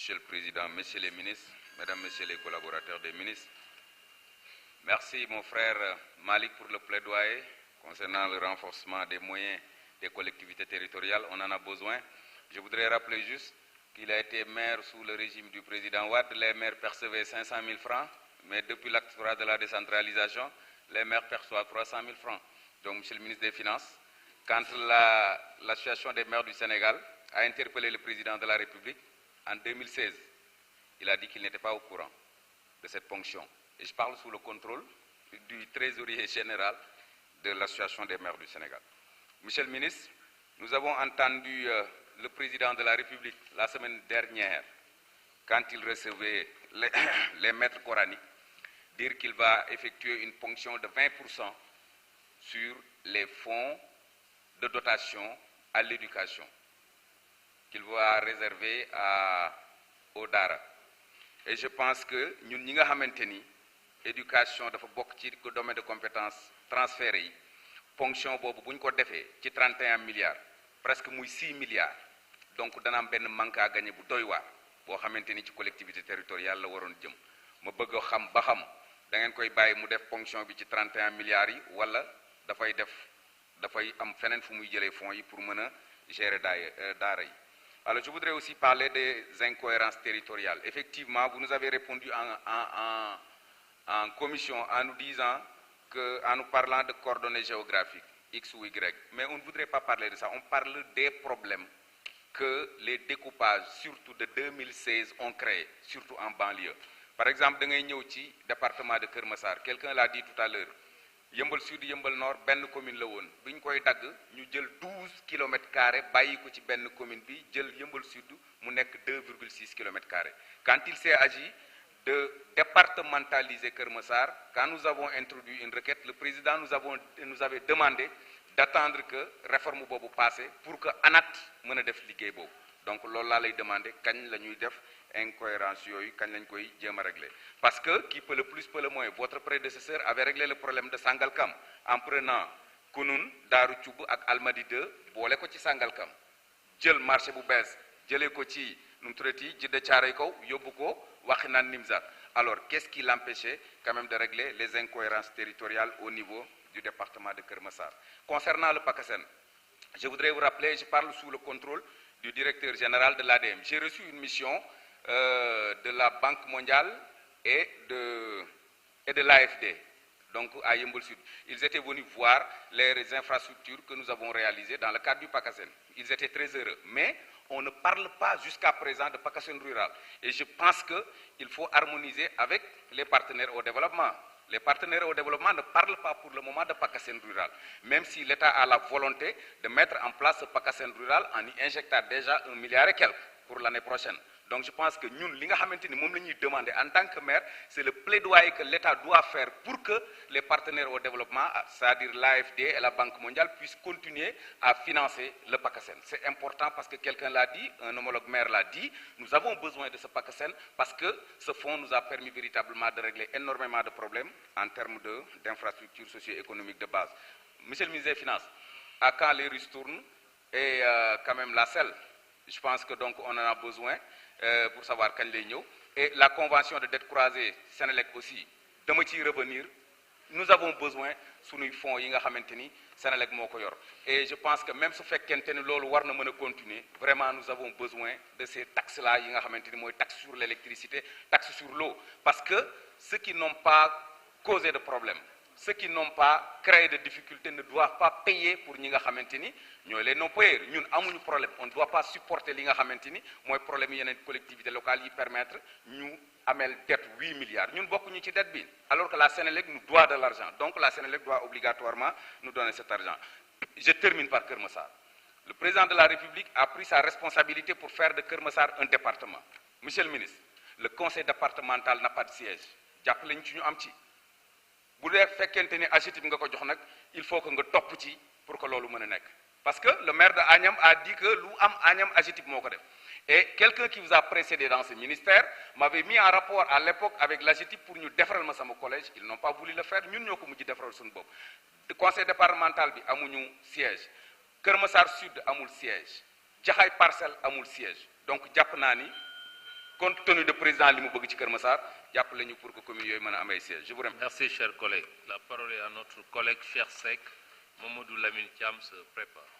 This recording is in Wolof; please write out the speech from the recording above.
Monsieur le Président, Messieurs les ministres, Mesdames, Messieurs les collaborateurs des ministres, merci mon frère Malik pour le plaidoyer concernant le renforcement des moyens des collectivités territoriales. On en a besoin. Je voudrais rappeler juste qu'il a été maire sous le régime du président Wade. Les maires percevaient 500 000 francs, mais depuis l'acte 3 de la décentralisation, les maires perçoivent 300 000 francs. Donc, Monsieur le ministre des Finances, quand l'association des maires du Sénégal a interpellé le président de la République en 2016, il a dit qu'il n'était pas au courant de cette ponction. Et je parle sous le contrôle du trésorier général de l'association des maires du Sénégal. Monsieur le ministre, nous avons entendu le président de la République la semaine dernière, quand il recevait les maîtres coraniques, dire qu'il va effectuer une ponction de 20% sur les fonds de dotation à l'éducation, qu'il va réserver au Dara. Et je pense que nous, ñi nga xamanteni éducation dafa bok ci domaine de compétences transférées yi ponction bobu buñ ko défé ci 31 milliards presque muy 6 milliards donc dana am ben manque à gagner bu doy waar bo xamanteni ci collectivité territoriale la waron jëm ma bëgg xam ba xam da ngeen koy bayyi mu def ponction bi ci 31 milliards yi wala dafay am fenen fu muy jëlé fonds yi pour mëna gérer daara yi. Alors, je voudrais aussi parler des incohérences territoriales. Effectivement, vous nous avez répondu en commission en nous disant en nous parlant de coordonnées géographiques, X ou Y. Mais on ne voudrait pas parler de ça. On parle des problèmes que les découpages, surtout de 2016, ont créés, surtout en banlieue. Par exemple, dans le département de Keur Massar, quelqu'un l'a dit tout à l'heure, Yeumbeul Sud Yeumbeul Nord benn commune la woon bi ñu koy dagg ñu jël 12 km² bàyyi ko ci benn commune bi jël Yeumbeul Sud mu nekk 2,6 km². Quand il s'est agi de départementaliser Keur Massar, quand nous avons introduit une requête, le président nous avait demandé d'attendre que réforme boobu passé pour que ANAT mën a def liggéey boobu. Donc loolu laa lay demander kañ la ñuy def incohérence yooyu kañ lañ koy jéem a régler. Parce que qui peut le plus peut le moins. Votre prédécesseur avait réglé le problème de Sangalkam en prenant Kounoune, Darou Thioub ak Almadi 2 boole ko ci Sangalkam jël marché bu bees jëlee ko ci nu mu tuddati Djiddah Thiaroye Kaw yóbbu ko Wakhinane Nimzatt. Alors qu'est-ce qui l'empêchait quand même de régler les incohérences territoriales au niveau du département de Keur Massar? Concernant le PACASEN, je voudrais vous rappeler, je parle sous le contrôle du directeur général de l'ADM. J'ai reçu une mission de la Banque mondiale et de l'AFD, donc à Yeumbeul Sud. Ils étaient venus voir les infrastructures que nous avons réalisées dans le cadre du PACASEN. Ils étaient très heureux. Mais on ne parle pas jusqu'à présent de PACASEN rural. Et je pense qu'il faut harmoniser avec les partenaires au développement. Les partenaires au développement ne parlent pas pour le moment de PACASEN rural, même si l'État a la volonté de mettre en place ce PACASEN rural en y injectant déjà 1 milliard et quelques pour l'année prochaine. Donc je pense que nous, li nga xamanteni mom lañuy demander en tant que maire, c'est le plaidoyer que l'État doit faire pour que les partenaires au développement, c'est-à-dire l'AFD et la Banque mondiale, puissent continuer à financer le PACASEN. C'est important parce que quelqu'un l'a dit, un homologue maire l'a dit, nous avons besoin de ce PACASEN parce que ce fonds nous a permis véritablement de régler énormément de problèmes en termes d'infrastructures socio-économiques de base. Monsieur le ministre des Finances, à quand les ristournes et quand même la selle, je pense que donc on en a besoin pour savoir quand les ñëw. Et la convention de dette croisée Sénélec aussi, dama ciy revenir, nous avons besoin suñuy fonds yi nga xamanteni Sénélec moo ko yor. Et je pense que même su fekkente ni loolu war na mën a continuer, vraiment nous avons besoin de ces taxes là yi nga xamanteni mooy taxe sur l'électricité, taxe sur l'eau, parce que ceux qui n'ont pas causé de problème, ceux qui n'ont pas créé de difficultés ne doivent pas payer pour ñi nga xamanteni ñoy les non-payeurs. Ñun amuñu problème, on ne doit pas supporter li nga xamanteni moy problème yeneen collectivités locales yi permettre ñu amel dette 8 milliards. Ñun bokkuñu ci dette bi, alors que la Sénélec nous doit de l'argent. Donc la Sénélec doit obligatoirement nous donner cet argent. Je termine par Keur Massar. Le président de la République a pris sa responsabilité pour faire de Keur Massar un département. Monsieur le ministre, le conseil départemental n'a pas de siège. Jàppale ñu ci ñu am ci. Bu dee fekkente ni AGETIP nga ko jox nag il faut que nga topp ci pour que loolu mën a nekk. Parce que le maire de Agnam a dit que lu am Agnam AGETIP moo ko def. Et quelqu'un qui vous a précédé dans ce ministère m'avait mis en rapport à l'époque avec l'AGETIP pour ñu defaral ma sama collège. Ils n'ont pas voulu le faire. Ñun ñoo ko mujj defaral suñu bopp. Conseil départemental bi amuñu siège. Keur Massar Sud amul siège. Jaxaay Parcelles amul siège. Donc jàpp naa ni compte tenu de président li mu bëgg ci Kër Massar jàppale ñu pour que commune yooyu mën a am ay sièges. Je vous remercie. Merci, chers collègues. La parole est à notre collègue Cheikh Seck. Mamadou Lamine Thiam se prépare.